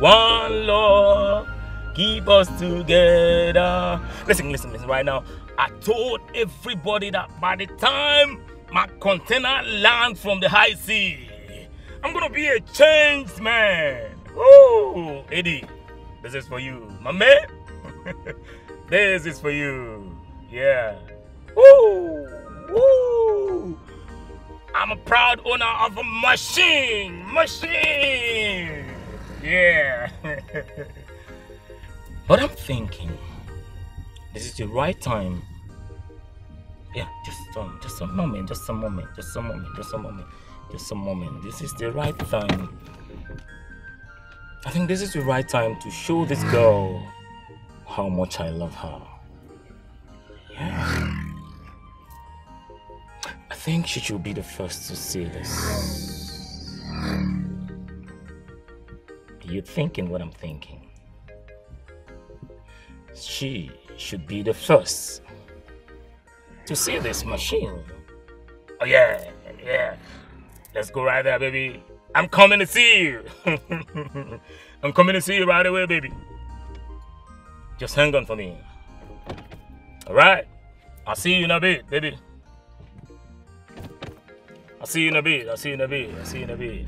one love keep us together. Listen right now. I told everybody that by the time my container lands from the high sea, I'm gonna be a changed man. Ooh, Eddie, this is for you, my man. This is for you. Yeah. Woo! Woo! I'm a proud owner of a machine. Yeah. But I'm thinking, this is the right time. Yeah, just a moment. This is the right time. I think this is the right time to show this girl how much I love her. Yeah. I think she should be the first to see this. You're thinking what I'm thinking. She should be the first to see this machine. Oh yeah. Let's go right there, baby. I'm coming to see you. I'm coming to see you right away, baby. Just hang on for me. Alright? I'll see you in a bit, baby. I'll see you in a bit.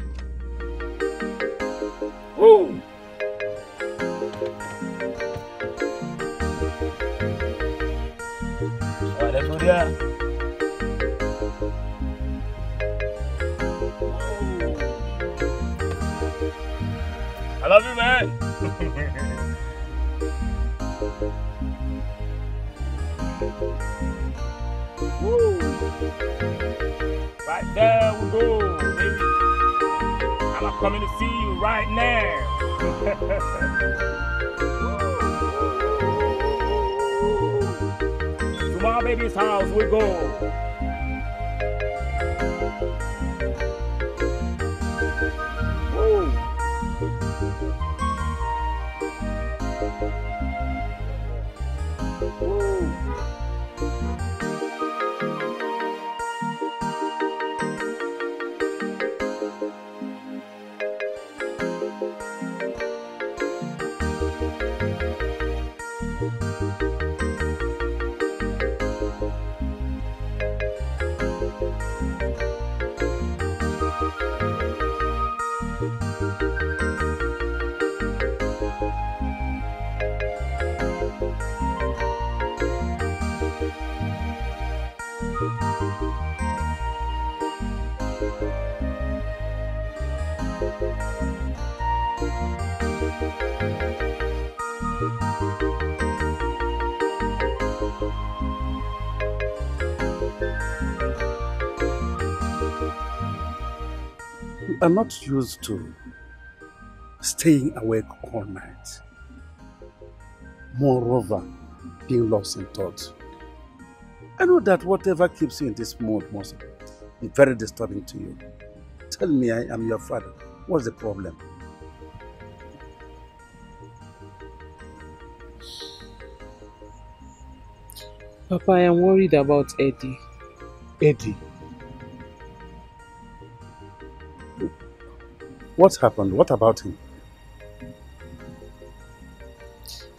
Woo! Alright, let's go there. I love you, man. Woo! Right there we go, baby. I'm coming to see you right now. To my baby's house we go. Woo! I'm not used to staying awake all night. Moreover, being lost in thought. I know that whatever keeps you in this mood must be very disturbing to you. Tell me, I am your father. What's the problem? Papa, I am worried about Eddie. Eddie? What happened? What about him?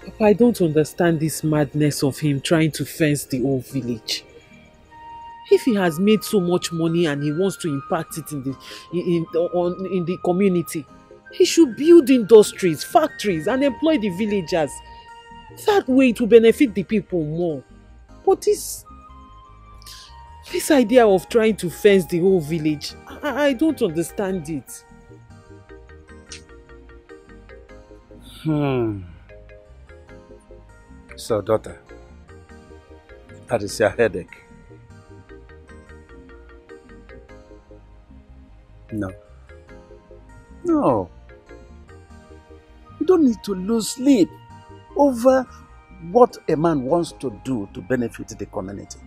Papa, I don't understand this madness of him trying to fence the whole village. If he has made so much money and he wants to impact it in the community, he should build industries, factories and employ the villagers. That way it will benefit the people more. But this idea of trying to fence the whole village, I don't understand it. So, daughter, that is your headache. No. You don't need to lose sleep over what a man wants to do to benefit the community.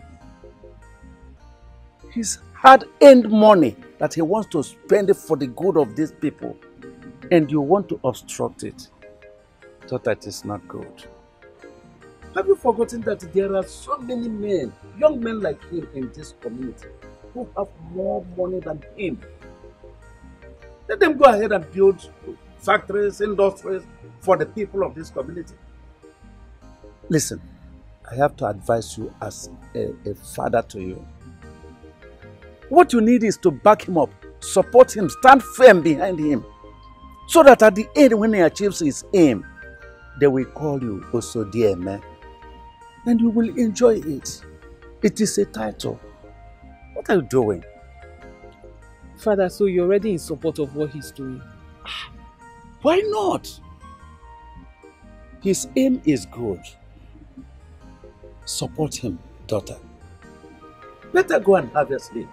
His hard-earned money that he wants to spend for the good of these people, and you want to obstruct it. Thought that is not good. Have you forgotten that there are so many men, young men like him in this community who have more money than him? Let them go ahead and build factories, industries for the people of this community. Listen, I have to advise you as a father to you. What you need is to back him up, support him, stand firm behind him, so that at the end, when he achieves his aim, they will call you Osodieme, and you will enjoy it. It is a title. What are you doing? Father, so you're already in support of what he's doing? Why not? His aim is good. Support him, daughter. Better go and have your sleep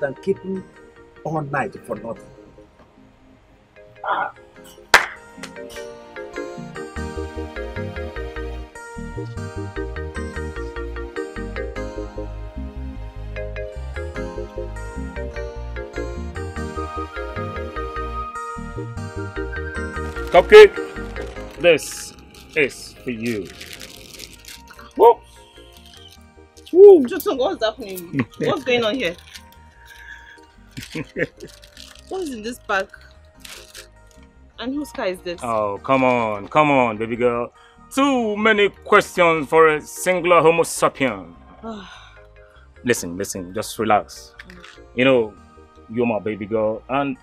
than keep him all night for nothing. Cupcake, this is for you. Whoa. Woo. Justin, what's happening? What's going on here? What's in this bag? And whose car is this? Oh, come on, baby girl. Too many questions for a singular Homo sapien. Listen, just relax. You know, you're my baby girl, and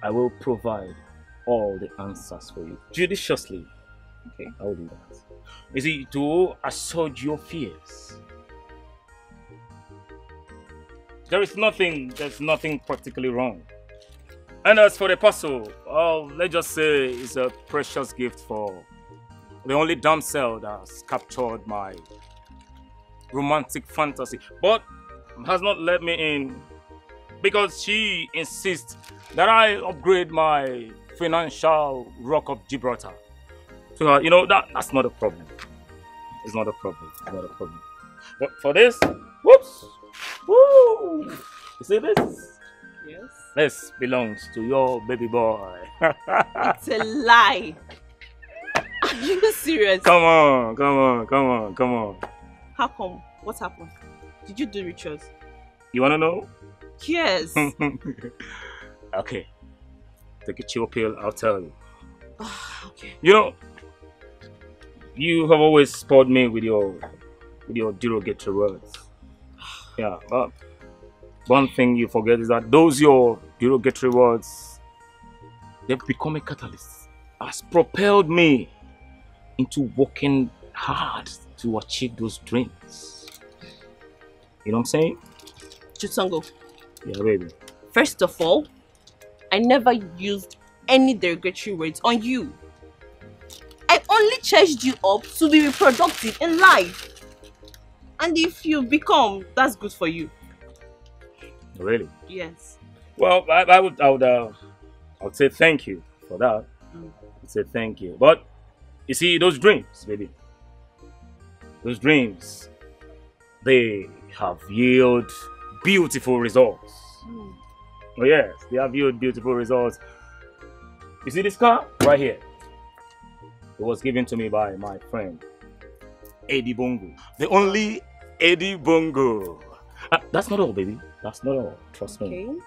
I will provide all the answers for you judiciously. Okay, I will do that. Is it to assuage your fears? There's nothing particularly wrong. And as for the parcel, let's just say it's a precious gift for the only damsel that's captured my romantic fantasy, but has not let me in because she insists that I upgrade my financial rock of Gibraltar. So, you know, that's not a problem. It's not a problem. But for this, whoops, woo! You see this? Yes. This belongs to your baby boy. It's a lie. Are you serious? Come on. How come? What happened? Did you do rituals? You wanna know? Yes. Okay. Take a chill pill, I'll tell you. Okay. You know, you have always spoiled me with your derogatory words. Yeah, but one thing you forget is that those your derogatory words, they've become a catalyst. Has propelled me into working hard to achieve those dreams. You know what I'm saying? Chutango. Yeah, baby. First of all, I never used any derogatory words on you. I only charged you up to be reproductive in life. And if you become, that's good for you. Really? Yes. Well, I would say thank you for that. I'd say thank you. But you see, those dreams, baby. Those dreams, they have yielded beautiful results. Oh yes, they have yielded beautiful results. You see this car right here? It was given to me by my friend Eddie Bongo. The only Eddie Bongo. That's not all, baby. That's not all. Trust me.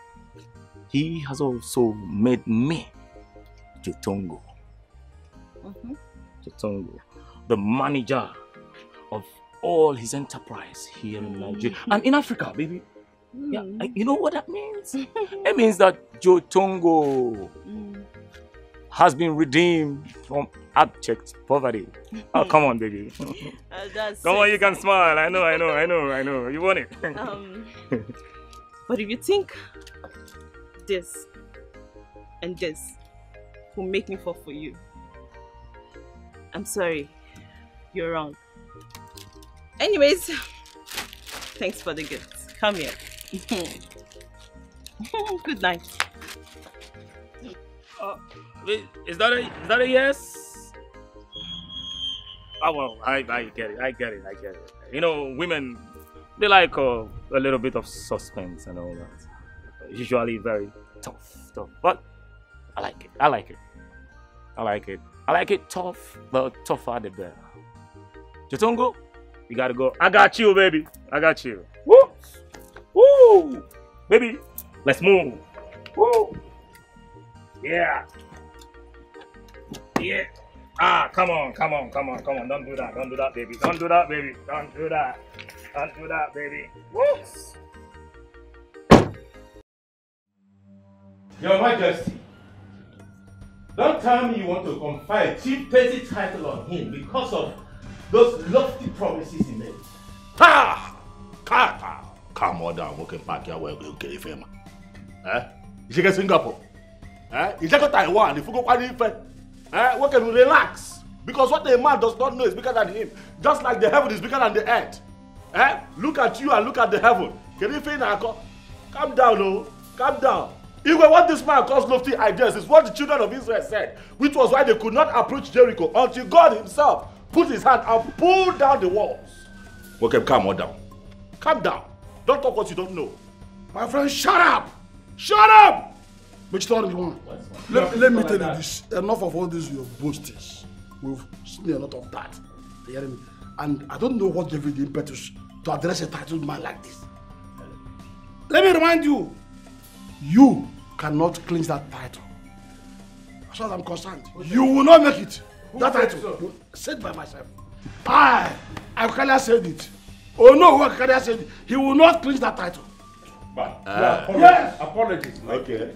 He has also made me Jotongo. Jotongo, the manager of all his enterprise here in Nigeria and in Africa, baby. Yeah, you know what that means? It means that Jotongo has been redeemed from abject poverty. Oh, come on, baby. Come on, you can smile. I know. You want it. But if you think this and this will make me fall for you, I'm sorry. You're wrong. Anyways, thanks for the gift. Come here. Good night. Is that a yes? Oh well, I get it. You know, women, they like a little bit of suspense and all that. Usually very tough. But I like it tough, but tougher the better. Jotongo, you gotta go. I got you, baby. I got you. Woo! Woo! Baby, let's move. Woo! Yeah. Yeah. Ah, come on. Don't do that. Don't do that, baby. Don't do that, baby. Woo. Your Majesty, don't tell me you want to confer chieftaincy title on him because of those lofty promises he made. Calm down, okay, back here where you get it from. You get Singapore. You go Taiwan, if you go Kwanife. We can relax. Because what a man does not know is bigger than him. Just like the heaven is bigger than the earth. Look at you and look at the heaven. Calm down, oh. Calm down. Even what this man calls lofty ideas is what the children of Israel said, which was why they could not approach Jericho until God himself put his hand and pulled down the walls. Okay, calm down. Calm down. Don't talk what you don't know. My friend, shut up! Shut up! Which story you want? Let me tell you this. Enough of all this your boastings. We've seen a lot of that. You hear me? And I don't know what gave you the impetus to address a titled man like this. Let me remind you, you cannot clinch that title. As far as I'm concerned, you will not make it. That title, said by myself. I've said it. Oh no, Akalia said it. He will not clinch that title. But yes. Apologies. Okay.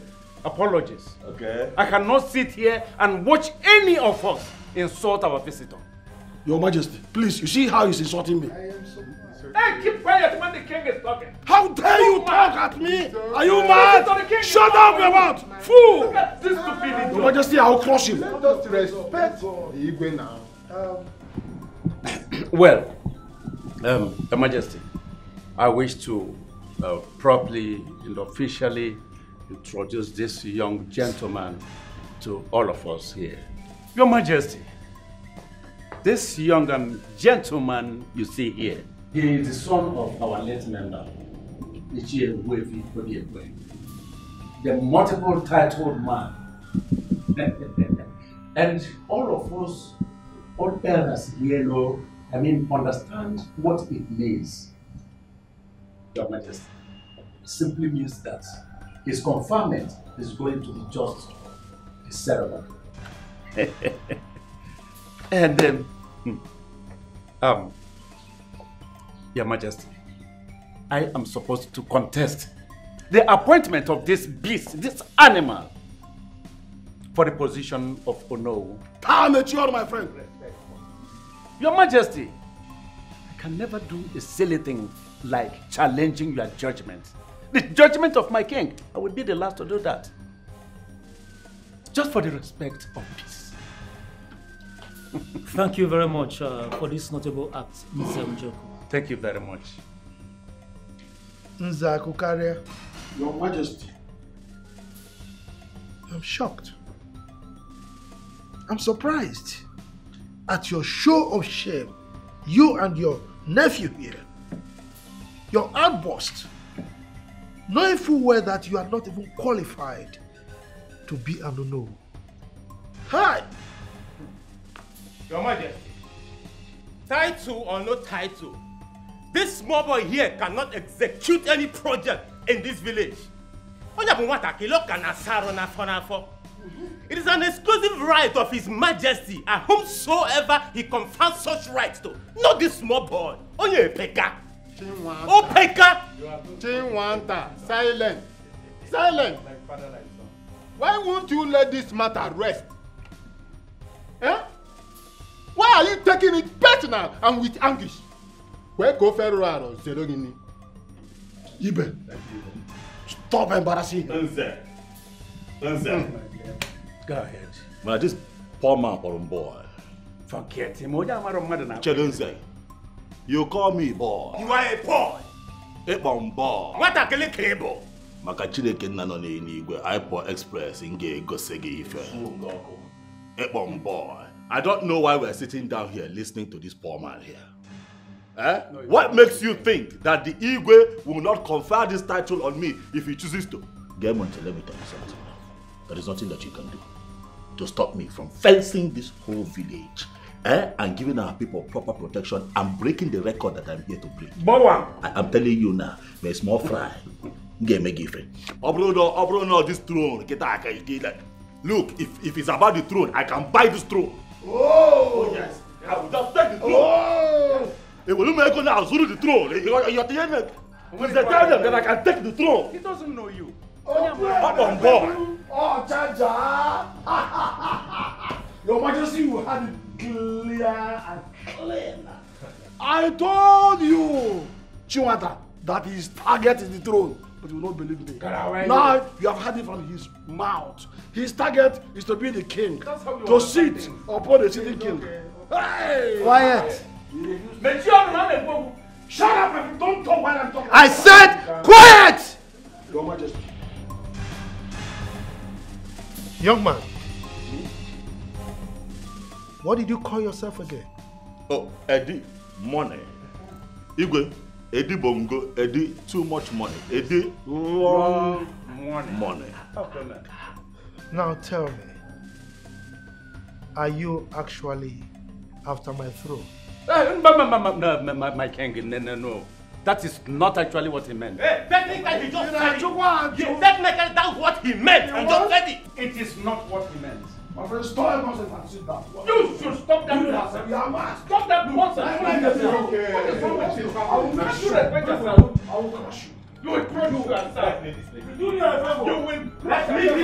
Apologies. Okay. I cannot sit here and watch any of us insult our visitor. Your Majesty, please, you see how he's insulting me? I am so Hey, keep quiet when the king is talking. How dare you talk at me? Are you mad? Shut up your mouth, fool! Look at this stupidity. Your Majesty, I will crush him. Let us respect the Igwe now. Well, Your Majesty, I wish to properly and officially introduce this young gentleman to all of us here. Your Majesty, this young gentleman you see here, he is the son of our late member, Igwe, the multiple titled man. And all of us, all elders here know, understand what it means. Your Majesty, it simply means that his conferment is going to be just a ceremony. And Your Majesty, I am supposed to contest the appointment of this beast, this animal, for the position of Ono. Mature, my friend. Your Majesty, I can never do a silly thing like challenging your judgment. The judgment of my king, I would be the last to do that. Just for the respect of peace. Thank you very much for this notable act, Mr. Njoku. Thank you very much. Nzakukaria. Your Majesty, I'm shocked. I'm surprised at your show of shame. You and your nephew here. Your outburst. Knowing full well that you are not even qualified to be an Ono. Hi! Your Majesty, title or no title, this small boy here cannot execute any project in this village. It is an exclusive right of His Majesty and whomsoever he confers such rights to. Not this small boy. Only a peka. Oh, peka! Chinwanta, silent. Silent. Why won't you let this matter rest? Why are you taking it personal and with anguish? Where go Ferraro, Zerogini? Ibe, stop embarrassing him. Go ahead. Man, this poor man for boy. Forget him. Chedunze, you call me boy. You are a boy. Ebon boy. What a killing cable. Maka Chineke nano n'eluigwe, iPod Express nge gosegi ife. Ebon boy. I don't know why we're sitting down here listening to this poor man here. No, what makes you think that the Igwe will not confer this title on me if he chooses to? Gemonte, let me tell you something. There is nothing that you can do to stop me from fencing this whole village and giving our people proper protection and breaking the record that I'm here to break. I'm telling you now, my small fry. Get me given. Obrono, this throne, get Look, if it's about the throne, I can buy this throne. Oh yes. I will just take the throne. Oh! It will make you now the throne. You're telling them that I can take the throne. He doesn't know you. Up on board. Oh, Jaja! Your Majesty, you had it clear and clean. I told you, Chiwata, that his target is the throne, but you will not believe me. Now you have heard it from his mouth. His target is to be the king, to sit upon the sitting king. Hey! Quiet! Shut up and don't talk while I'm talking. I said quiet! Your Majesty. Young man, what did you call yourself again? Oh, Eddie, money. Igwe, Eddie Bongo, Eddie, too much money. Eddie, money. Now tell me, are you actually after my throne? My king, no. That is not actually what he meant. Technically, he just said it. Technically, that's what he meant. He just said it. It is not what he meant. My friend, stop nonsense and sit down. You should stop that nonsense. Stop that nonsense. Okay. What is wrong with you? I will crush you. I will crush you. You will crush you yourself. You will let me be great.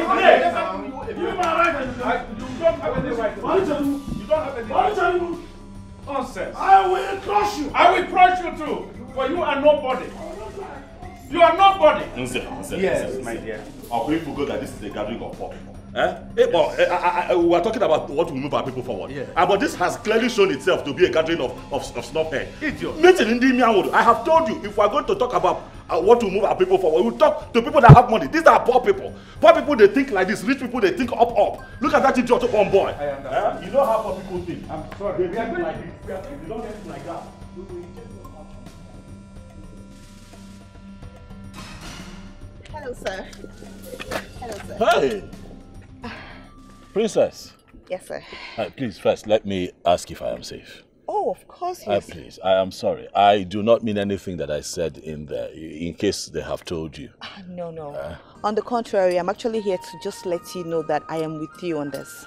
You don't have any right. You don't have any right. Nonsense. I will crush you. I will crush you too. For you are nobody. You are nobody. Yes, my dear. I'll bring forget that this is a gathering of poor people. We are talking about what will move our people forward. Yeah. But this has clearly shown itself to be a gathering of snobhead. I have told you, if we are going to talk about what will move our people forward, we will talk to people that have money. These are poor people. Poor people, they think like this. Rich people, they think up. Look at that idiot up on boy. I understand. You know how poor people think. I'm sorry. They think like this. They don't think like that. Hello, sir. Hello, sir. Hey! Princess. Yes, sir. Please, first, let me ask if I am safe. Oh, of course, yes. Please, I am sorry. I do not mean anything that I said in there, in case they have told you. No. On the contrary, I'm actually here to just let you know that I am with you on this.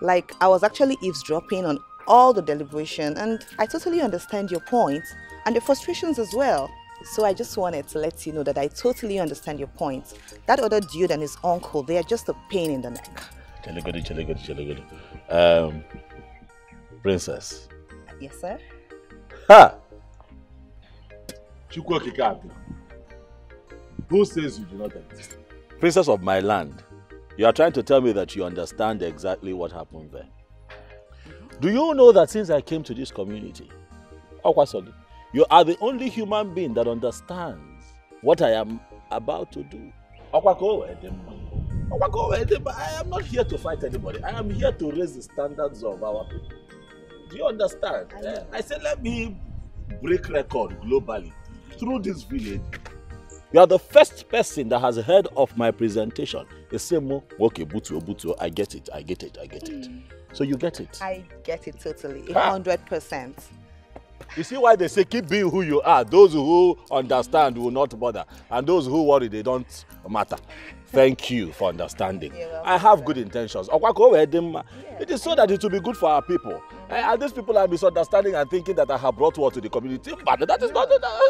Like, I was actually eavesdropping on all the deliberation, and I totally understand your points and the frustrations as well. So I just wanted to let you know that I totally understand your points. That other dude and his uncle, they are just a pain in the neck. Chaligodi. Princess. Yes, sir? Ha! Who says you do not exist? Princess of my land, you are trying to tell me that you understand exactly what happened there. Do you know that since I came to this community, you are the only human being that understands what I am about to do. I am not here to fight anybody. I am here to raise the standards of our people. Do you understand? I said, let me break record globally through this village. You are the first person that has heard of my presentation. They say, okay, Butu, I get it. So you get it? I get it totally, 100%. You see why they say keep being who you are. Those who understand will not bother. And those who worry, they don't matter. Thank you for understanding. I have good intentions. It is so that it will be good for our people. And these people are misunderstanding and thinking that I have brought war to the community. But that is not...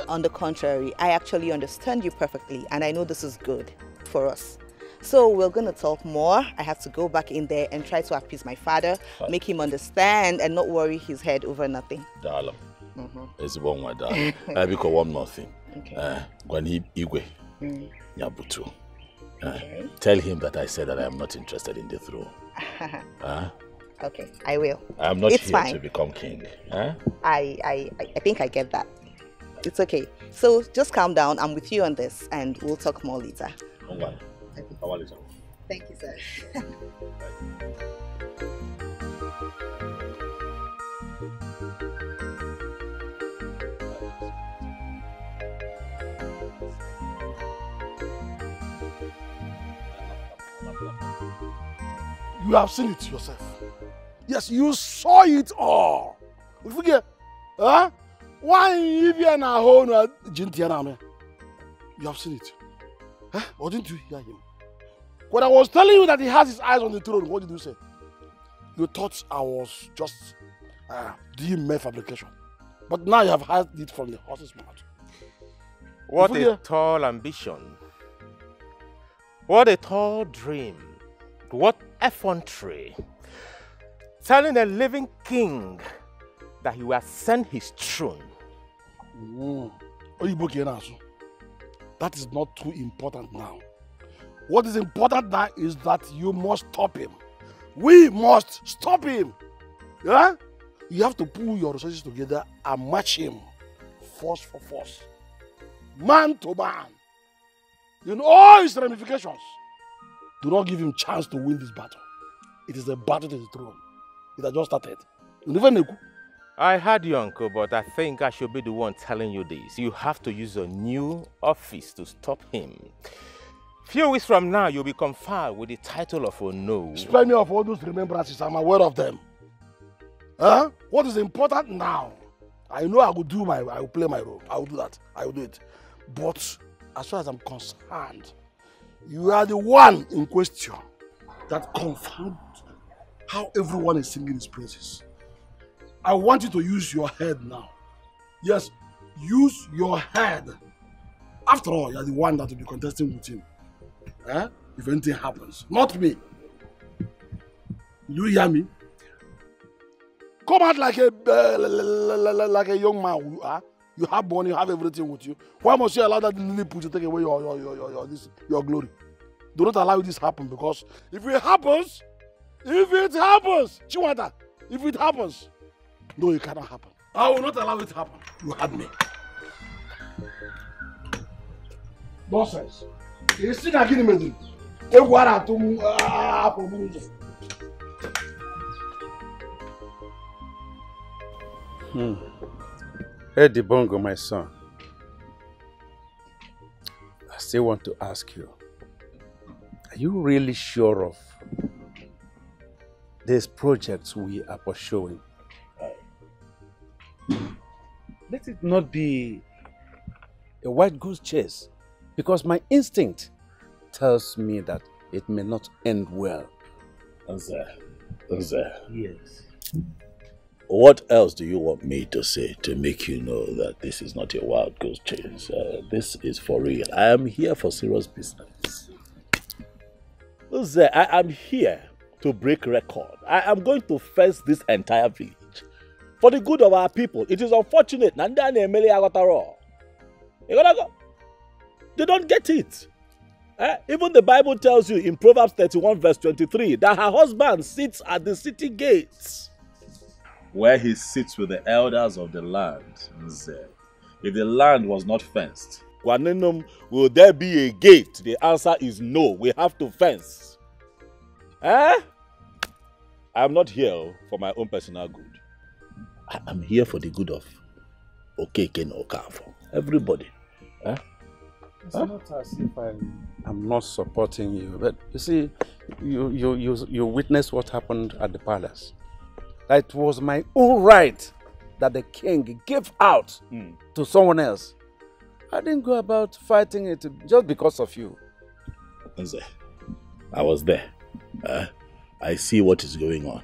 On the contrary, I actually understand you perfectly. And I know this is good for us. So we're going to talk more. I have to go back in there and try to appease my father, make him understand and not worry his head over nothing. Darling. It's one more darling. Because one more thing. When he Igwe, Nyabutu. Tell him that I said that I am not interested in the throne. Okay, I will. I am not here to become king. I think I get that. It's okay. So just calm down. I'm with you on this and we'll talk more later. Thank you, sir. You have seen it yourself. Yes, you saw it all. You forget, huh? Why you have seen it. Huh? Or didn't you hear him? When I was telling you that he has his eyes on the throne, what did you say? You thought I was just doing mere fabrication. But now you have heard it from the horse's mouth. What a tall ambition. What a tall dream. What effrontery. Telling a living king that he will ascend his throne. That is not too important now. What is important now is that you must stop him. We must stop him. Yeah? You have to pull your resources together and match him. Force for force. Man to man. In all its ramifications. Do not give him chance to win this battle. It is a battle to the throne. It has just started. I heard you, uncle, but I think I should be the one telling you this. You have to use your new office to stop him. Few weeks from now, you'll be conferred with the title of Ono. Spare me of all those remembrances. I'm aware of them. Huh? What is important now? I know I will play my role. I will do that. I will do it. But as far as I'm concerned, you are the one in question that confirmed how everyone is singing his praises. I want you to use your head now. Yes, use your head. After all, you are the one that will be contesting with him. If anything happens, not me. You hear me? Come out like a young man. You have money, you have everything with you. Why must you allow that lily put to take away your glory? Do not allow this to happen, because if it happens, Chiwata, if it happens, no, it cannot happen. I will not allow it to happen. You had me. Nonsense. You see that getting me. Eddie Bongo, my son. I still want to ask you. Are you really sure of these projects we are pursuing? Let it not be a white goose chase, because my instinct tells me that it may not end well. Yes. What else do you want me to say to make you know that this is not a wild goose chase? This is for real. I am here for serious business. I am here to break record. I am going to fence this entire village for the good of our people. It is unfortunate. They don't get it. Even the Bible tells you in Proverbs 31 verse 23 that her husband sits at the city gates, where he sits with the elders of the land. If the land was not fenced, will there be a gate? The answer is no. We have to fence. I am not here for my own personal good. I am here for the good of Okeke and Okafo. Everybody. It's not as if I'm not supporting you, but you see, you witnessed what happened at the palace. It was my own right that the king gave out to someone else. I didn't go about fighting it just because of you. I was there. I see what is going on,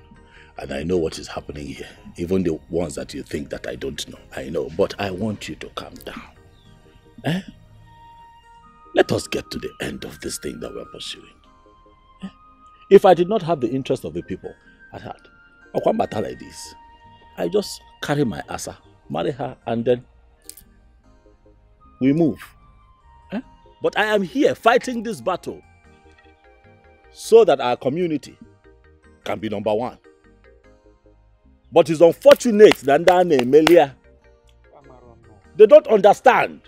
and I know what is happening here. Even the ones that you think that I don't know, I know. But I want you to calm down. Let us get to the end of this thing that we're pursuing. If I did not have the interest of the people at heart, I can't matter like this. I just carry my asa, marry her, and then we move. But I am here fighting this battle so that our community can be number one. But it's unfortunate that they don't understand.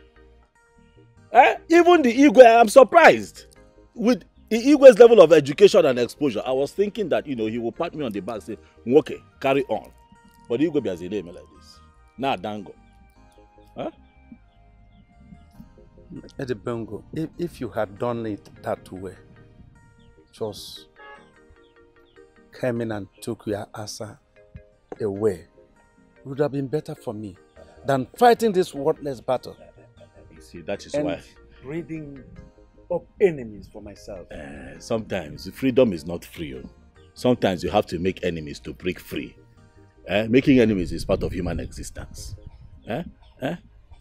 Even the Igwe, I'm surprised. With the Igwe's level of education and exposure, I was thinking that, he will pat me on the back and say, okay, carry on. But Igwe be as a name like this. Nah, dango. Eddie Bongo, if you had done it that way, just came in and took your asa away, it would have been better for me than fighting this worthless battle. You see, that is and why. Breeding up enemies for myself. Sometimes freedom is not free. Sometimes you have to make enemies to break free. Making enemies is part of human existence.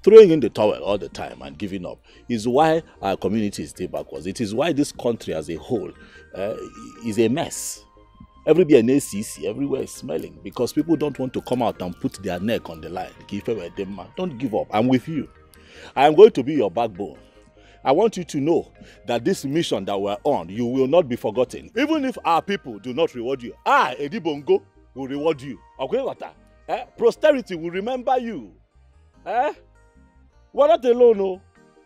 Throwing in the towel all the time and giving up is why our community is still backwards. It is why this country as a whole is a mess. Everywhere in ACC, everywhere is smelling because people don't want to come out and put their neck on the line. Don't give up. I'm with you. I am going to be your backbone. I want you to know that this mission that we're on, you will not be forgotten. Even if our people do not reward you, Edi Bongo, will reward you. Okay, Wata? Posterity will remember you. We're not alone, no.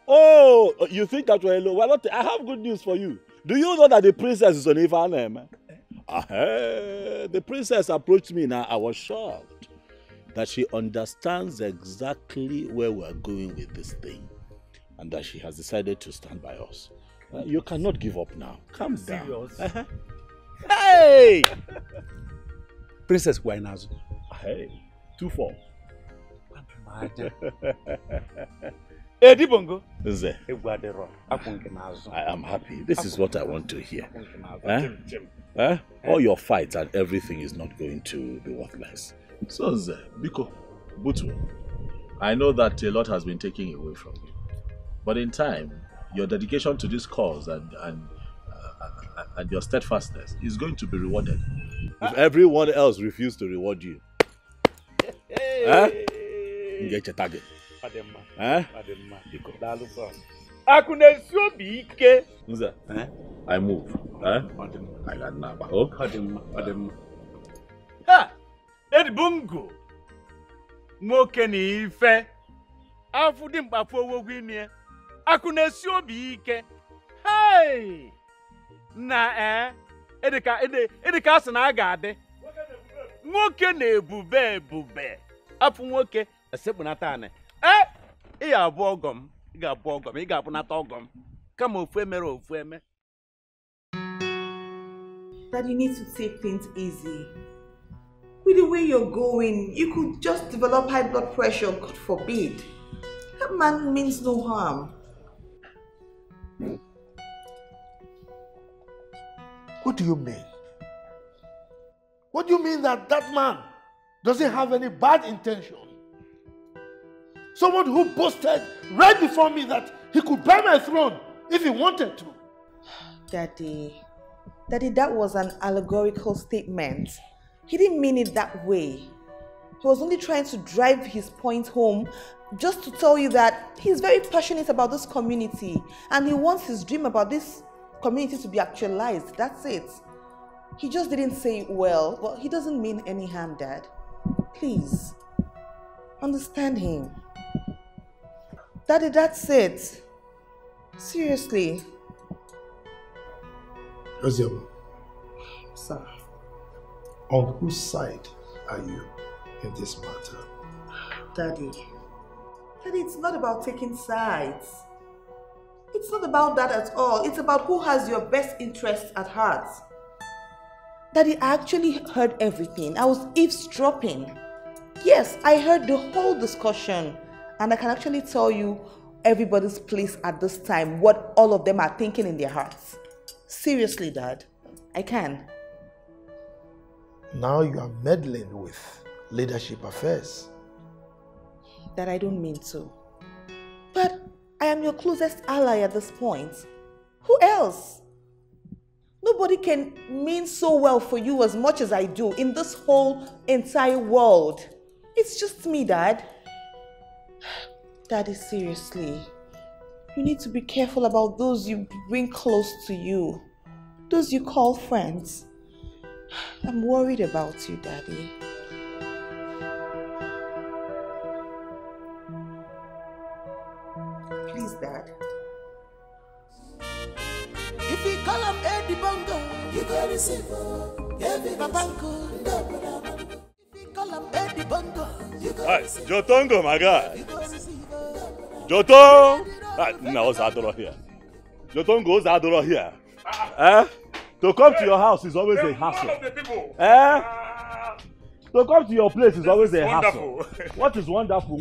Oh, you think that we're alone? We're not. I have good news for you. Do you know that the princess is on Ivanema? The princess approached me now. I was shocked that she understands exactly where we're going with this thing and that she has decided to stand by us. You cannot give up now. Calm down. Hey! Princess Guainazo. Hey, 2-4. Edi Bongo. I am happy. This is what I want to hear. All your fights and everything is not going to be worthless. So, Biko, Butu, I know that a lot has been taken away from you. But in time, your dedication to this cause and your steadfastness is going to be rewarded. If everyone else refuses to reward you, you get your target. I move. I got number. Edbungu. Nwoke na ife. Afu di mkpafu owo ime. Akunesi obi ike. Hey! Na edika asị na aga ade. Nwoke na ebube. Afu nwoke esekpunata ane. Ị ga-abụ ọgọm, ị ga-abụnata ọgọm. Kama ofu emere ofu eme. That you need to take things easy. With the way you're going, you could just develop high blood pressure, God forbid. That man means no harm. What do you mean? What do you mean that that man doesn't have any bad intention? Someone who boasted right before me that he could buy my throne if he wanted to. Daddy, that was an allegorical statement. He didn't mean it that way. He was only trying to drive his point home just to tell you that he's very passionate about this community and he wants his dream about this community to be actualized. That's it. He just didn't say it well, but he doesn't mean any harm, Dad. Please, understand him. Daddy, that's it. Seriously. Rosiel, Sir. On whose side are you in this matter? Daddy, it's not about taking sides. It's not about that at all. It's about who has your best interests at heart. Daddy, I actually heard everything. I was eavesdropping. Yes, I heard the whole discussion. And I can actually tell you everybody's place at this time, what all of them are thinking in their hearts. Seriously, Dad, I can. Now you are meddling with leadership affairs. That I don't mean to. But I am your closest ally at this point. Who else? Nobody can mean so well for you as much as I do in this whole entire world. It's just me, Dad. Daddy, seriously. You need to be careful about those you bring close to you. Those you call friends. I'm worried about you, Daddy. Please, Dad. If you call him Eddie Bongo, you go receive Babanko. If you call him Eddie Bongo, you go receive Jotongo, my guy. Jotongo! No, Zadoro here. Jotongo, Zadoro here. To come to your house is always a hassle. To come to your place is always a hassle. What is wonderful?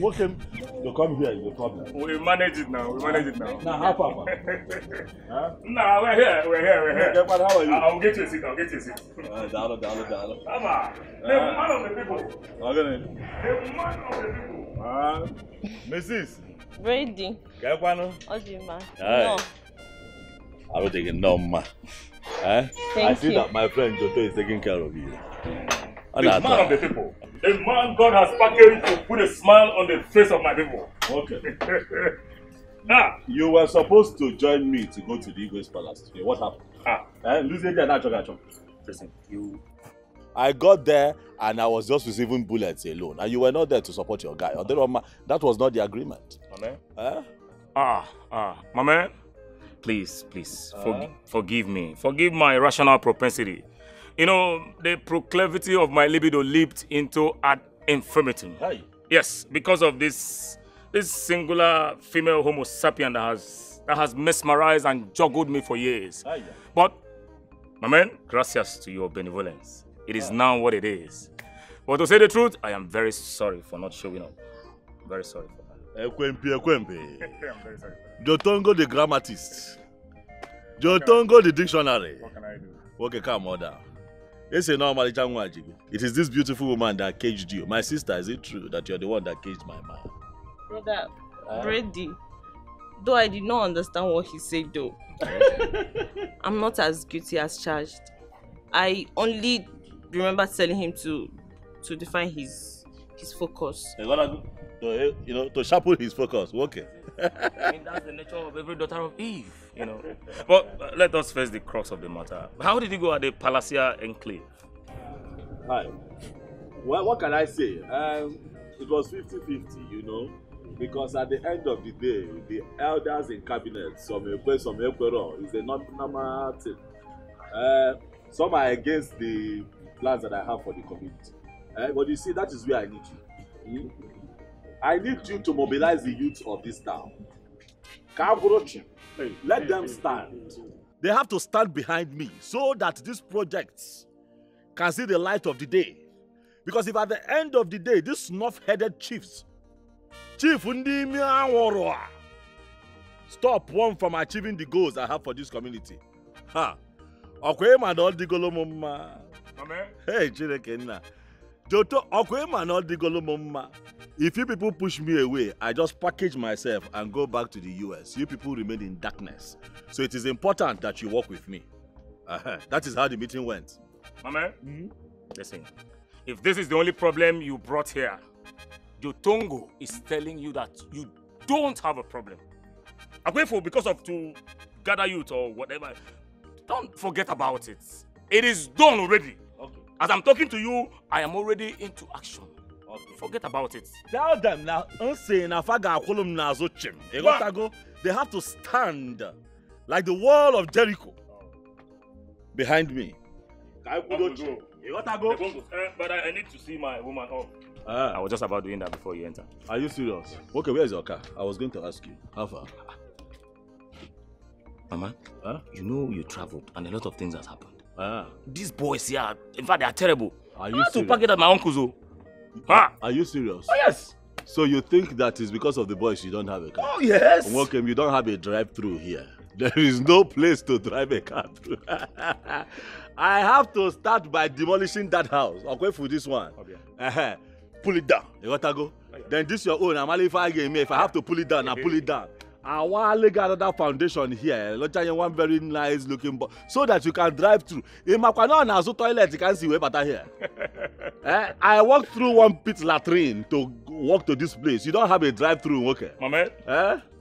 To come here is a problem. We manage it now. We manage it now. Now, how far? Huh? No, we're here. We're here. How are you? I'll get you a seat. I'll get you a seat. Dollar. Mama, the man of the people. Okay. The man of the people. Mrs. Ready. What do you man? No. I will take it no, ma. I see that my friend Joto is taking care of you. The man of the people. The man God has packaged to put a smile on the face of my people. Okay. Now, you were supposed to join me to go to the Igwe's palace today. What happened? Listen, I got there and I was just receiving bullets alone. And you were not there to support your guy. That was not the agreement. My man. Please, forgive me. Forgive my rational propensity. You know, the proclivity of my libido leaped into ad infinitum. Hey. Yes, because of this singular female homo sapien that has mesmerized and juggled me for years. Hey. But, my man, gracias to your benevolence, it is now what it is. But to say the truth, I am very sorry for not showing up. Very sorry for that. Ekwempi. I'm very sorry. Jotongo the grammatist. Jotongo the dictionary. What can I do? Okay, calm down. It is this beautiful woman that caged you. My sister, is it true that you're the one that caged my man? Brother, Brady, though I did not understand what he said though. I'm not as guilty as charged. I only remember telling him to define his focus. To sharpen his focus. Okay. I mean, that's the nature of every daughter of Eve, you know. But let us face the crux of the matter. How did you go at the Palacia Enclave? Hi. Well, what can I say? It was 50-50, you know. Because at the end of the day, the elders in cabinet, some Ekwero, is a normal thing. Some are against the plans that I have for the community. But you see, that is where I need you. I need you to mobilize the youth of this town. Let them stand. They have to stand behind me so that these projects can see the light of the day. Because if at the end of the day, these snuff-headed chiefs, stop one from achieving the goals I have for this community. Hey, Chirekenna. If you people push me away, I just package myself and go back to the US. You people remain in darkness. So it is important that you work with me. That is how the meeting went. Mama, listen. If this is the only problem you brought here, Jotongo is telling you that you don't have a problem. I'm grateful because of to gather youth or whatever. Don't forget about it. It is done already. Okay. As I'm talking to you, I am already into action. Okay. Forget about it. Tell them now, they have to stand like the wall of Jericho behind me. But I need to see my woman off. I was just about doing that before you enter. Are you serious? Okay, where's your car? I was going to ask you. How far? Mama, you know you traveled and a lot of things has happened. These boys here, in fact, they are terrible. Are you serious? To pack it at my uncle's. Are you serious? Oh, yes. So you think that is because of the boys you don't have a car? Oh, yes. Welcome, you don't have a drive-through here. There is no place to drive a car through. I have to start by demolishing that house. Okay, for this one. Okay. Pull it down. You got to go. Okay. Then this your own. If I have to pull it down, I pull it down. I want to get another foundation here. One very nice looking box so that you can drive through. In my toilet, you can see way better here. I walked through one pit latrine to walk to this place. You don't have a drive-through, okay? Mama,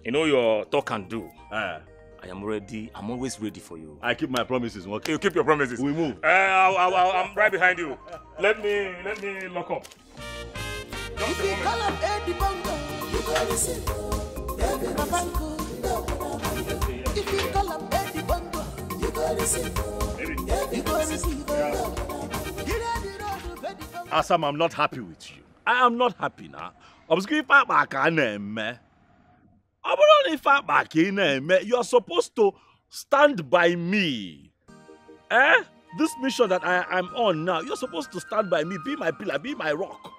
you know your talk and do. I am ready. I'm always ready for you. I keep my promises, okay? You keep your promises. We move. I'm right behind you. Let me lock up. If you call him Eddie Bongo, you go receive. If you call him Eddie Bongo, you go receive. You go receive. Asam, I'm not happy with you. I am not happy now. You are supposed to stand by me. This mission that I am on now, you're supposed to stand by me, be my pillar, be my rock.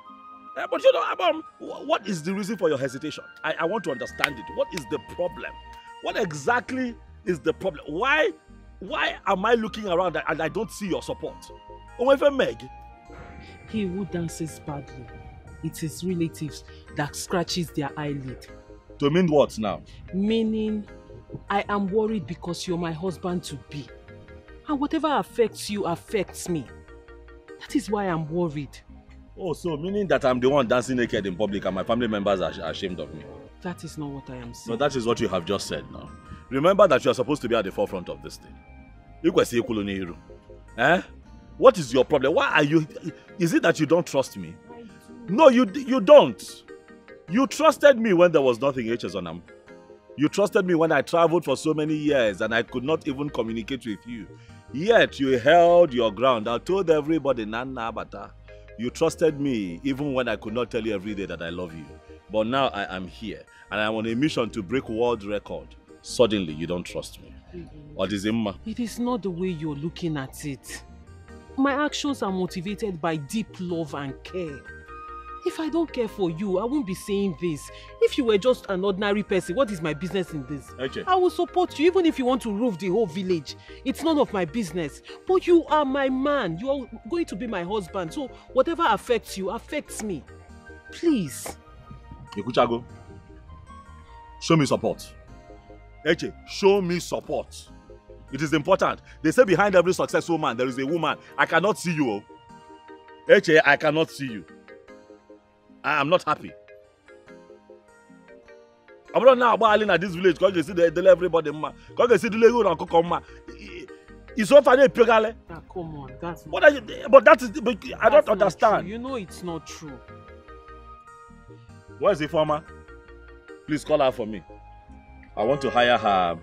But you know, Abam, what is the reason for your hesitation? I want to understand it. What is the problem? What exactly is the problem? Why am I looking around and I don't see your support? Over Meg. He who dances badly, it is relatives that scratches their eyelid. To mean what now? Meaning, I am worried because you're my husband to be. And whatever affects you affects me. That is why I'm worried. Oh, so meaning that I'm the one dancing naked in public and my family members are ashamed of me? That is not what I am saying. No, that is what you have just said now. Remember that you are supposed to be at the forefront of this thing. Igwe, eh? What is your problem? Why are you... Is it that you don't trust me? No, you don't. You trusted me when there was nothing H's on them. You trusted me when I traveled for so many years and I could not even communicate with you. Yet you held your ground. I told everybody, Nana Bata. You trusted me even when I could not tell you every day that I love you. But now I am here and I'm on a mission to break world record. Suddenly you don't trust me. What is it, ma? It is not the way you're looking at it. My actions are motivated by deep love and care. If I don't care for you, I won't be saying this. If you were just an ordinary person, what is my business in this? Okay. I will support you even if you want to roof the whole village. It's none of my business. But you are my man. You are going to be my husband. So whatever affects you, affects me. Please. Ikuchago, show me support. Eche, show me support. It is important. They say behind every successful man, there is a woman. I cannot see you. Eche, I cannot see you. I am not happy. I'm not now about at this village because you see they everybody. Because you see the Lego and Kokoma. It's so funny, Pugale. Come on, that's what are you? But that is. I don't understand. You know it's not true. Where is the former? Please call her for me. I want to hire her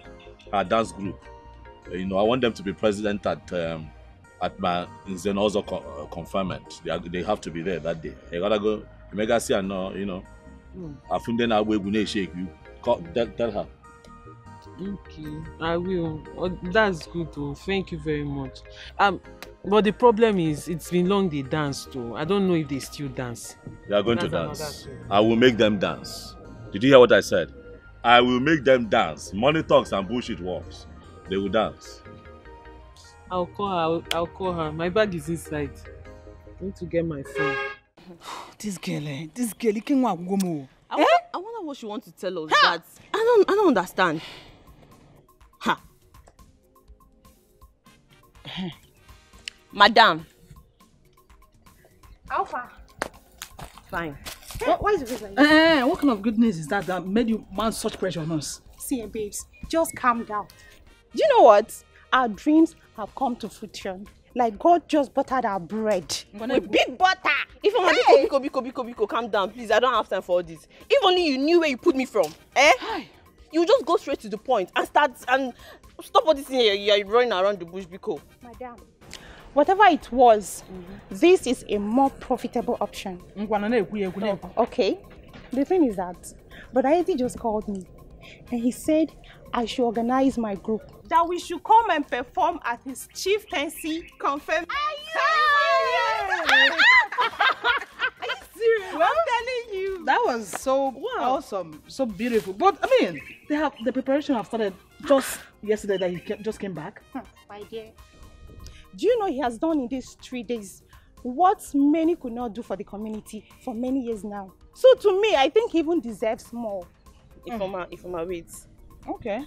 dance group. You know, I want them to be president at my Zenozo confinement. They have to be there that day. I gotta go. Mega see and you know. I found them away when they shake you. Tell her. Okay, I will. Oh, that's good though. Thank you very much. But the problem is, it's been long they danced too. I don't know if they still dance. They are going to dance. I will make them dance. Did you hear what I said? I will make them dance. Money talks and bullshit walks. They will dance. I'll call her. I'll call her. My bag is inside. I need to get my phone. This girl, you can't walk go. I wonder what she wants to tell us. That I don't understand. Ha. Madam. Alpha. Fine. Why is it like this? What kind of goodness is that made you mount such pressure on us? See, babes, just calm down. Do you know what? Our dreams have come to fruition. Like God just buttered our bread. With big butter. If I'm Biko, calm down, please. I don't have time for all this. If only you knew where you put me from, you just go straight to the point and stop all this thing you're running around the bush, Biko. Madam, whatever it was, this is a more profitable option. Okay. The thing is that Brother Eddie just called me and he said I should organize my group. That we should come and perform at his chieftaincy confirmation. Are you serious? I'm telling you. That was so awesome, so beautiful. But I mean, the preparation have started just yesterday that he just came back. My dear, do you know he has done in these 3 days what many could not do for the community for many years now? So to me, I think he even deserves more. If I'm wait. Okay.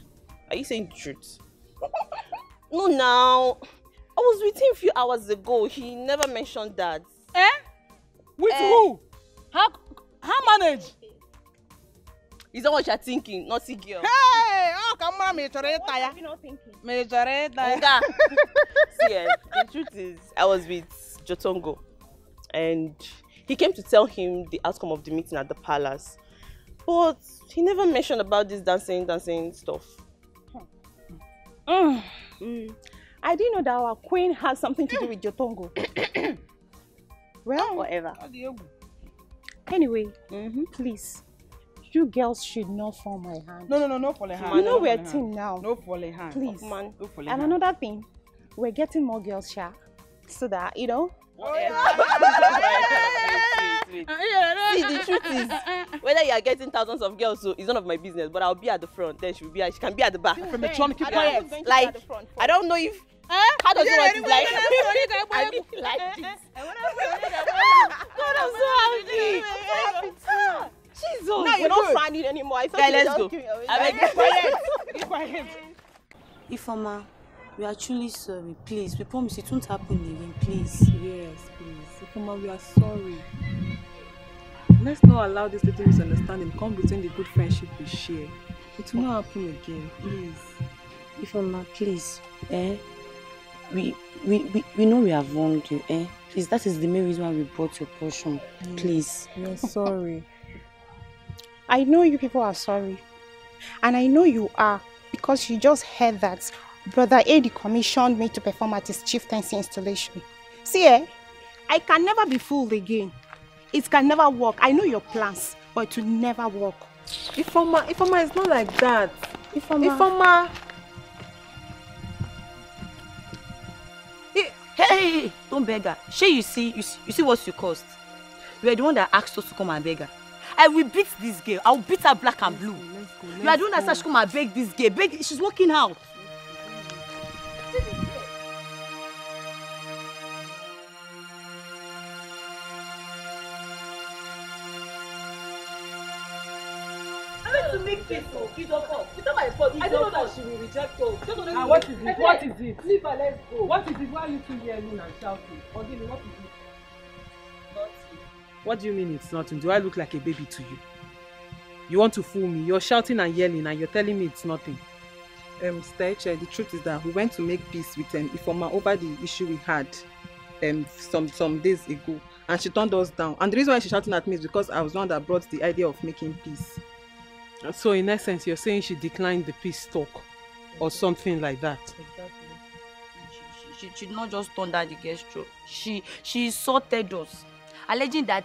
Are you saying the truth? No, now. I was with him a few hours ago. He never mentioned that. With who? How manage? Is that what you're thinking? Naughty girl. Hey! Oh, come on, me What have you not thinking? See, the truth is, I was with Jotongo. And he came to tell him the outcome of the meeting at the palace. But he never mentioned about this dancing stuff. I didn't know that our queen has something to do with Jotongo. Well, whatever. Anyway, please, you girls should not fall my hand. No, fall hand. You know we're a team now. No fall hand. Please. No fall And another thing, we're getting more girls, so that, you know. wait. See, the truth is, whether you are getting thousands of girls, so it's none of my business. But I'll be at the front. Then she can be at the back. From the trunk, keep quiet. Like, I don't know if. How does it work? Like, I mean, like this. God, I'm so happy. Jesus. No, you're not finding anymore. I thought let's go. I beg, be quiet. Ifeoma, we are truly sorry. Please, we promise it won't happen again. Please. Yes, please. Ifeoma, we are sorry. Let's not allow this little misunderstanding come between the good friendship we share. It will not happen again, please. Ifeoma, please. We know we have wronged you. Please, that is the main reason why we brought your portion. Please. We are sorry. I know you people are sorry. And I know you are, because you just heard that Brother A.D. commissioned me to perform at his chieftaincy installation. See, I can never be fooled again. It can never work. I know your plans, but it will never work. Ifeoma, it's not like that. Ifeoma. Hey, don't beg her. You see what you caused. You are the one that asked us to come and beg her. I will beat this girl. I will beat her black and blue. You are the one that said she come and beg this girl. She's walking out. I meant to make this so. It's her fault. It's not my fault. I don't know that she will reject us. And what is it? What is it? Leave her, let's go. What is it? Why are you two yelling and shouting? Odile, what is it? What do you mean it's nothing? Do I look like a baby to you? You want to fool me? You're shouting and yelling and you're telling me it's nothing. Steche, the truth is that we went to make peace with Ifeoma over the issue we had some days ago, and she turned us down. And the reason why she's shouting at me is because I was the one that brought the idea of making peace. So in essence, you're saying she declined the peace talk or something like that? Exactly. She did not just turn down the gesture. She insulted us, alleging that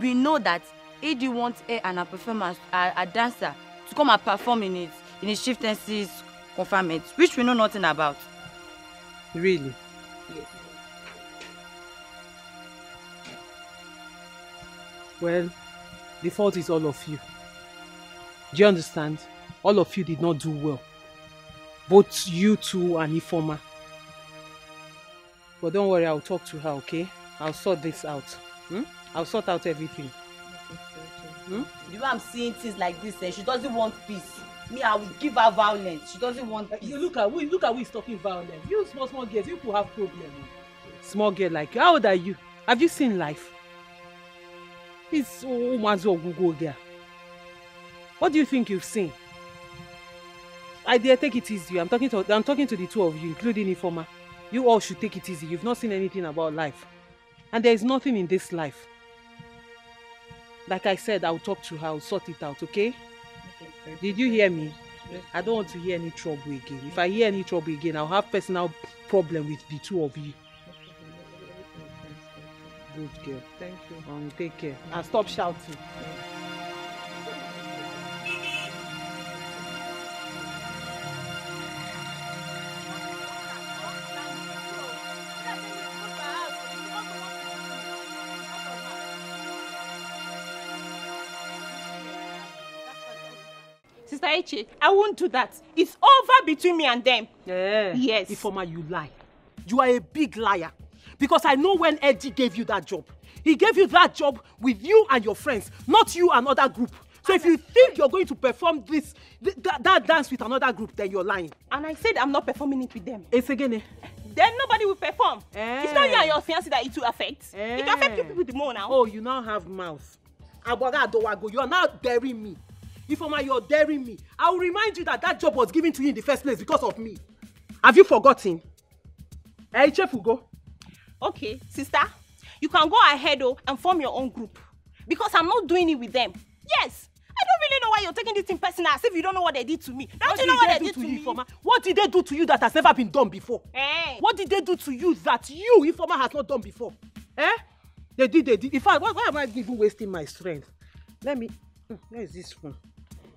we know that AD wants her and her performance, a dancer, to come and perform in his chieftaincy's confinement, which we know nothing about. Really? Yes. Well, the fault is all of you. Do you understand? All of you did not do well. Both you two and Ifeoma. But don't worry, I'll talk to her, okay? I'll sort this out. I'll sort out everything. The way I'm seeing things like this, she doesn't want peace. Me, I will give her violence. She doesn't want peace. You look at who is talking violence. You small girls, you could have problems. Small girl like you. How old are you? Have you seen life? This Umazo Google girl. What do you think you've seen? I dare take it easy. I'm talking to the two of you, including Ifeoma. You all should take it easy. You've not seen anything about life. And there is nothing in this life. Like I said, I'll talk to her, I'll sort it out, okay? Did you hear me? Yes. I don't want to hear any trouble again. If I hear any trouble again, I'll have personal problem with the two of you. Good girl. Thank you. Take care. And stop shouting. Sister Eche, I won't do that. It's over between me and them. Yeah. Yes. Ifeoma, you lie. You are a big liar. Because I know when Eddie gave you that job. He gave you that job with you and your friends, not you and another group. So if you think you're going to perform that dance with another group, then you're lying. And I said I'm not performing it with them. It's again. Then nobody will perform. It's not you and your fiancé that it will affect. It will affect you people the more now. Oh, you now have mouth. You are now daring me. Ifeoma, you're daring me. I will remind you that job was given to you in the first place because of me. Have you forgotten? Hey, Chefugo. Okay, sister. You can go ahead and form your own group. Because I'm not doing it with them. Yes. I don't really know why you're taking this thing personal as if you don't know what they did to me. Don't you know what they did to me? Ifeoma? What did they do to you that has never been done before? What did they do to you that you, Ifeoma, has not done before? They did. In fact, why am I even wasting my strength? Let me... Where is this phone?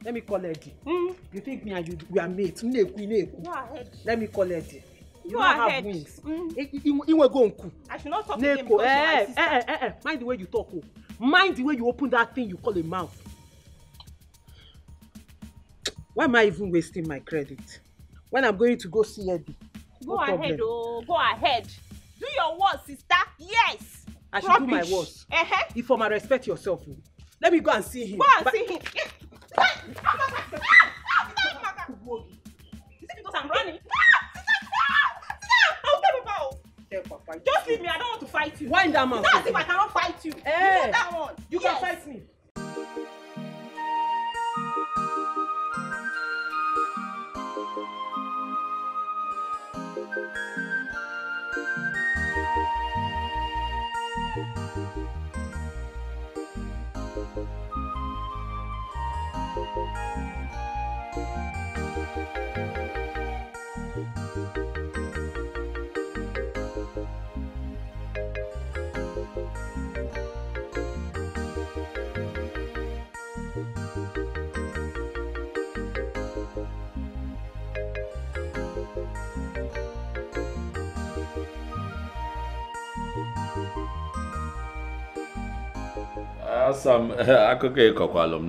Let me call Eddie. You think me and you, we are mates? Go ahead. Let me call Eddie. Go ahead. I should not talk to him because you're my sister. Mind the way you talk. Oh. Mind the way you open that thing you call a mouth. Why am I even wasting my credit? When I'm going to go see Eddie. Go ahead, oh. Go ahead. Do your worst, sister. Yes. I should do my worst. If for my respect yourself. Let me go and see him. Go and see him. Is it because I'm running? Just leave me. I don't want to fight you. Wind that mouth. That's if I cannot fight you. Hey, you know that one. You can fight me.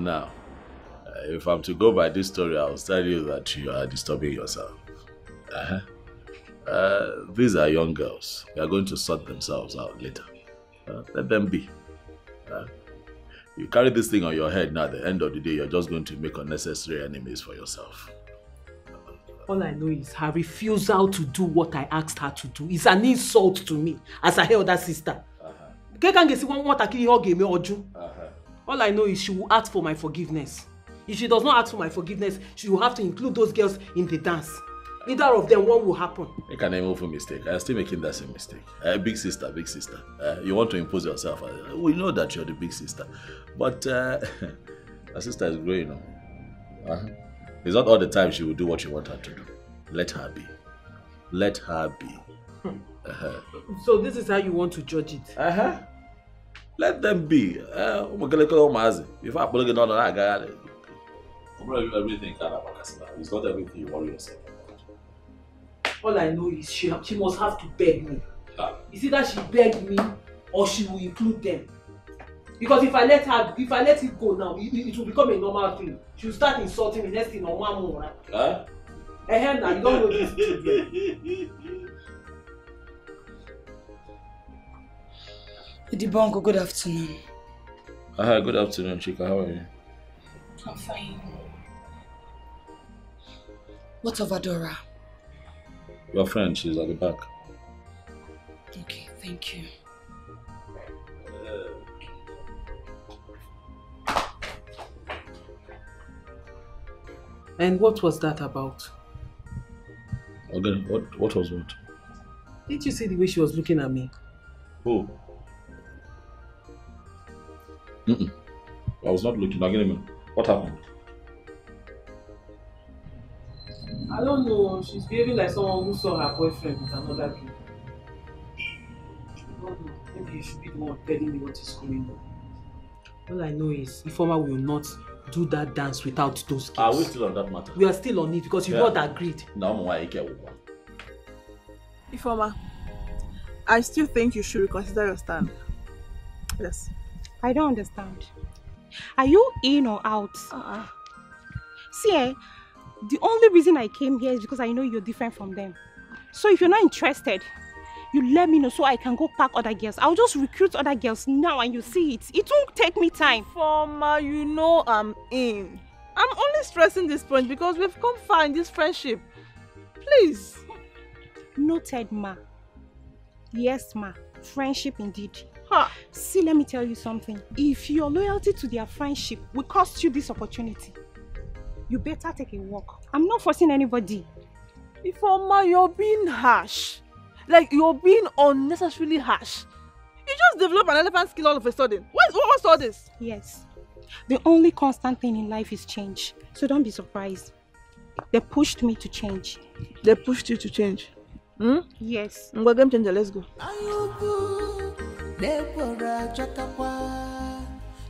Now, if I'm to go by this story, I'll tell you that you are disturbing yourself. These are young girls. They are going to sort themselves out later. Let them be. You carry this thing on your head now, at the end of the day, you're just going to make unnecessary enemies for yourself. All I know is her refusal to do what I asked her to do is an insult to me as her elder sister. All I know is she will ask for my forgiveness. If she does not ask for my forgiveness, she will have to include those girls in the dance. Either of them, one will happen. You can move a mistake. I'm still making that same mistake. Big sister, big sister. You want to impose yourself. We know that you're the big sister. But her sister is growing up. It's not all the time she will do what you want her to do. Let her be. Let her be. So this is how you want to judge it? Let them be. If I put it on that guy, everything it's not everything you worry yourself about. All I know is she must have to beg me. It's either she beg me or she will include them. Because if I let it go now, it will become a normal thing. She will start insulting me next thing on one more. Now you don't know this. Idibongo, good afternoon. Good afternoon, Chika. How are you? I'm fine. What of Adora? Your friend, she's at the back. Okay, thank you. And what was that about? Again, what was what? Did you see the way she was looking at me? Who? I was not looking. Again, what happened? I don't know. She's behaving like someone who saw her boyfriend with another girl. I don't know. Maybe you should be the one telling me what is going on. All I know is Ifeoma will not do that dance without those girls. Are we still on that matter? We are still on it because you've not agreed. Ifeoma, I still think you should reconsider your stand. Yes. I don't understand. Are you in or out? See, the only reason I came here is because I know you're different from them. So if you're not interested, you let me know so I can go pack other girls. I'll just recruit other girls now and you see it. It won't take me time. Ifeoma, you know I'm in. I'm only stressing this point because we've come far in this friendship. Please. Noted, ma. Yes, ma. Friendship indeed. See, let me tell you something. If your loyalty to their friendship will cost you this opportunity, you better take a walk. I'm not forcing anybody. Ifeoma, you're being harsh. Like, you're being unnecessarily harsh. You just develop an elephant skill all of a sudden. What's all this? Yes. The only constant thing in life is change. So don't be surprised. They pushed me to change. They pushed you to change? Yes. Game changer, let's go.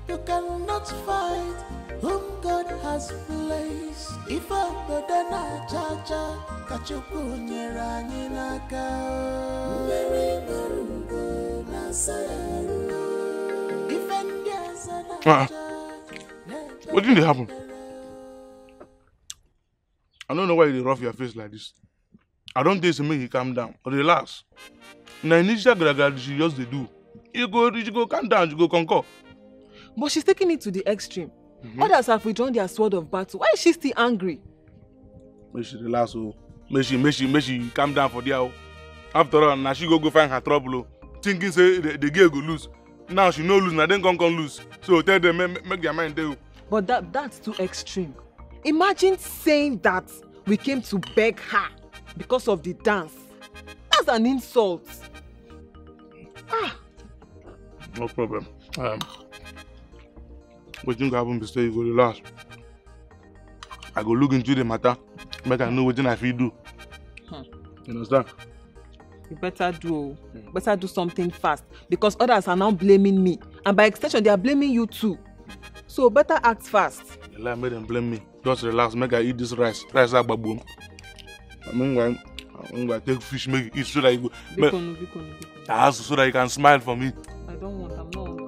You cannot fight whom God has placed. If I'm Bodana Chacha, Kachuku Nyerani Naka, Mary Marungo Nasayaru. If What didn't happen? I don't know why you rough your face like this. I don't think to make you calm down or relax. Now initial gradually she just they do. You go calm down, you go conquer. But she's taking it to the extreme. Others have withdrawn their sword of battle. Why is she still angry? May she relax, oh. May she calm down for there. After all, now she go find her trouble. Thinking say the girl go lose. Now she no lose, now then come lose. So tell them make their mind do. But that's too extreme. Imagine saying that we came to beg her because of the dance. That's an insult. No problem. What you happen to say you go relax. I go look into the matter, make I know what I feel do. You understand? You better do something fast because others are now blaming me, and by extension they are blaming you too. So better act fast. Let me them blame me. Just relax, make I eat this rice. Rice like baboon. I'm gonna take fish, make it eat so that you go. So that you can smile for me. I don't want. I'm not hungry.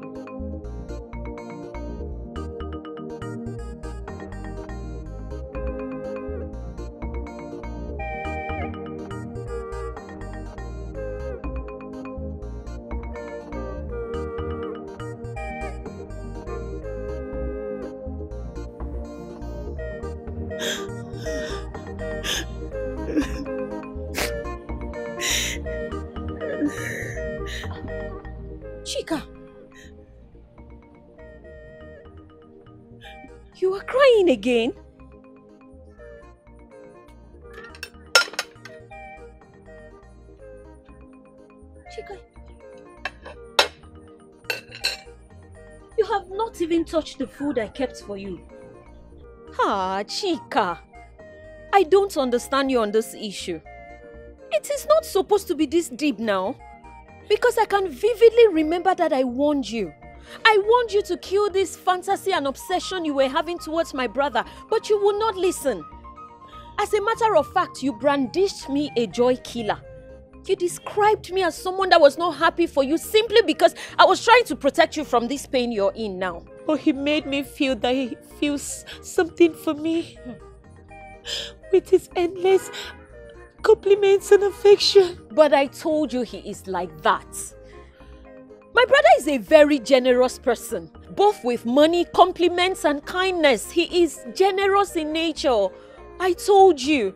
Chika, you are crying again? Chika, you have not even touched the food I kept for you. Ah, Chika, I don't understand you on this issue. It is not supposed to be this deep now. Because I can vividly remember that I warned you. I warned you to kill this fantasy and obsession you were having towards my brother, but you would not listen. As a matter of fact, you brandished me a joy killer. You described me as someone that was not happy for you simply because I was trying to protect you from this pain you're in now. Oh, he made me feel that he feels something for me. With his endless compliments and affection. But I told you he is like that. My brother is a very generous person, both with money, compliments and kindness. He is generous in nature. I told you.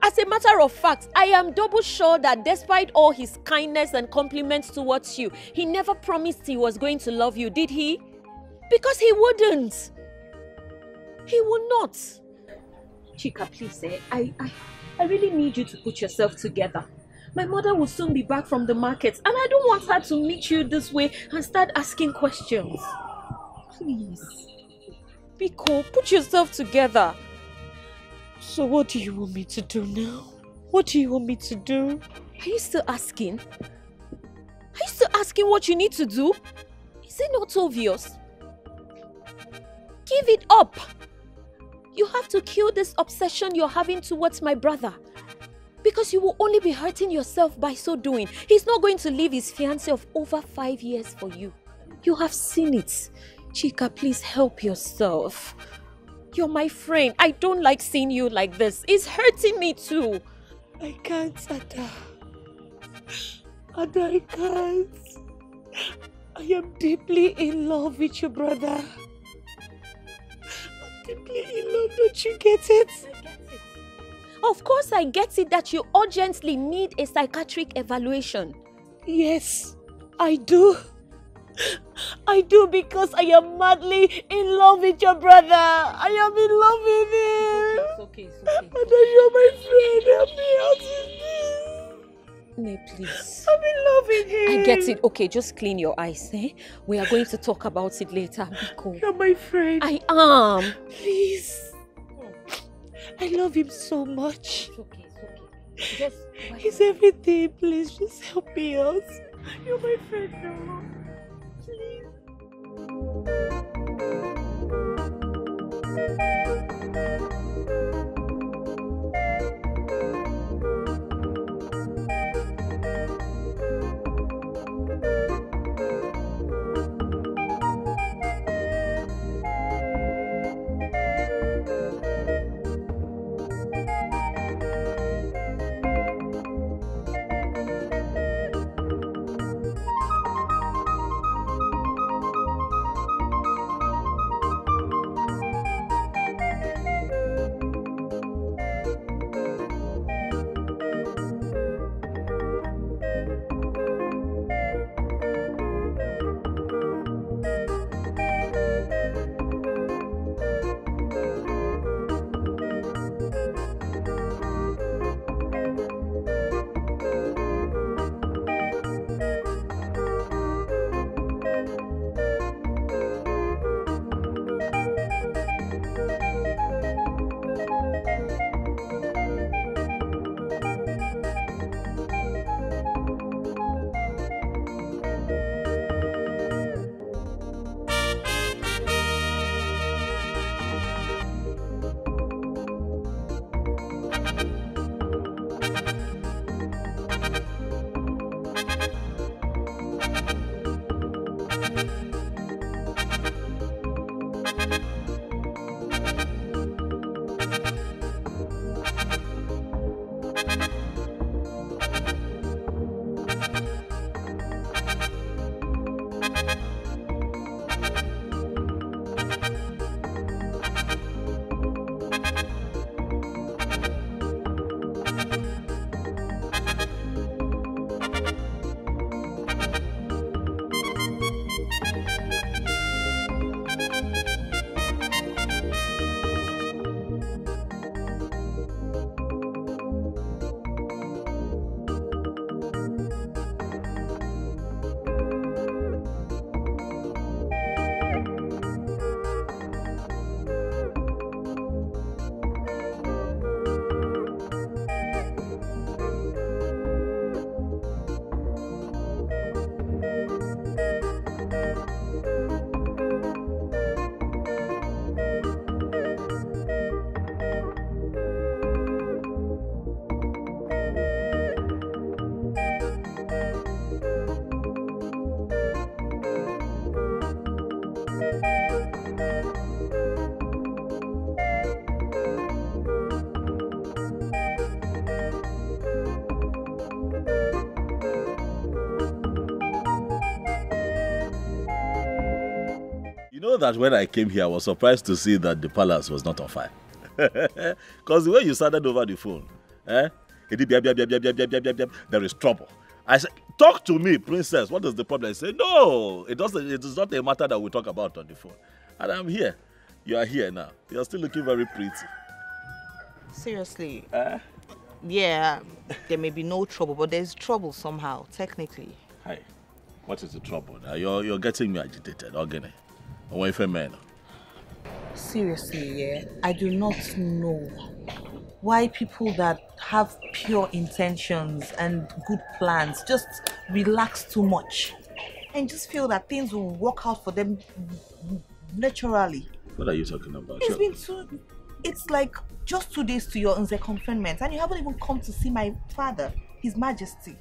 As a matter of fact, I am double sure that despite all his kindness and compliments towards you, he never promised he was going to love you, did he? Because he wouldn't. He would not. Chika, please, I really need you to put yourself together. My mother will soon be back from the market and I don't want her to meet you this way and start asking questions. Please. Biko, put yourself together. So what do you want me to do now? What do you want me to do? Are you still asking? Are you still asking what you need to do? Is it not obvious? Give it up. You have to kill this obsession you're having towards my brother. Because you will only be hurting yourself by so doing. He's not going to leave his fiancé of over 5 years for you. You have seen it. Chika, please help yourself. You're my friend. I don't like seeing you like this. It's hurting me too. I can't, Ada. Ada, I can't. I am deeply in love with your brother. Deeply in love, don't you get it? I get it. Of course I get it that you urgently need a psychiatric evaluation. Yes, I do. I do because I am madly in love with your brother. I am in love with him. It's okay. And you're my friend. Help me out with this. Nay, please. I'm in love with him. I get it. Okay, just clean your eyes, eh? We are going to talk about it later. Biko. You're my friend. I am. Please. I love him so much. It's okay. Just he's everything. Please, just help me out. You're my friend now. Please. You know that when I came here, I was surprised to see that the palace was not on fire. Because the way you started over the phone, there is trouble. I said, talk to me, princess. What is the problem? I said, no, it is not a matter that we talk about on the phone. And I'm here. You are here now. You're still looking very pretty. Seriously? Yeah, there may be no trouble, but there's trouble somehow, technically. Hi. What is the trouble? Now you're getting me agitated, Ogene. Away from men. Seriously, yeah, I do not know why people that have pure intentions and good plans just relax too much and just feel that things will work out for them naturally. What are you talking about? It's like just 2 days to your Nze confinement and you haven't even come to see my father, His Majesty.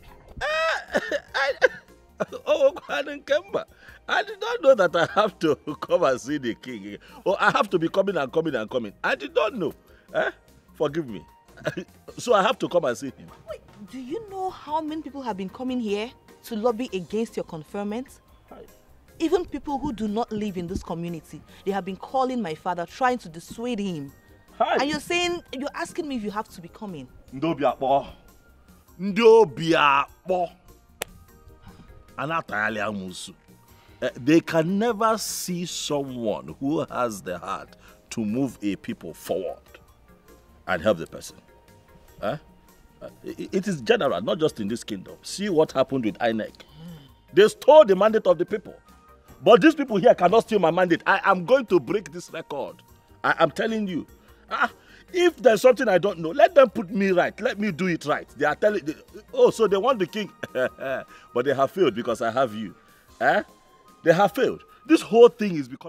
Oh, I didn't come back. I did not know that I have to come and see the king. Or I have to be coming and coming and coming. I did not know. Forgive me. So I have to come and see him. Wait, do you know how many people have been coming here to lobby against your conferment? Even people who do not live in this community, they have been calling my father, trying to dissuade him. And you're asking me if you have to be coming. Ndobiakpo. They can never see someone who has the heart to move a people forward and help the person. It is general, not just in this kingdom. See what happened with INEC. They stole the mandate of the people. But these people here cannot steal my mandate. I am going to break this record. I am telling you. If there's something I don't know, let them put me right. Let me do it right. They are telling... so they want the king. But they have failed because I have you. They have failed. This whole thing is becoming...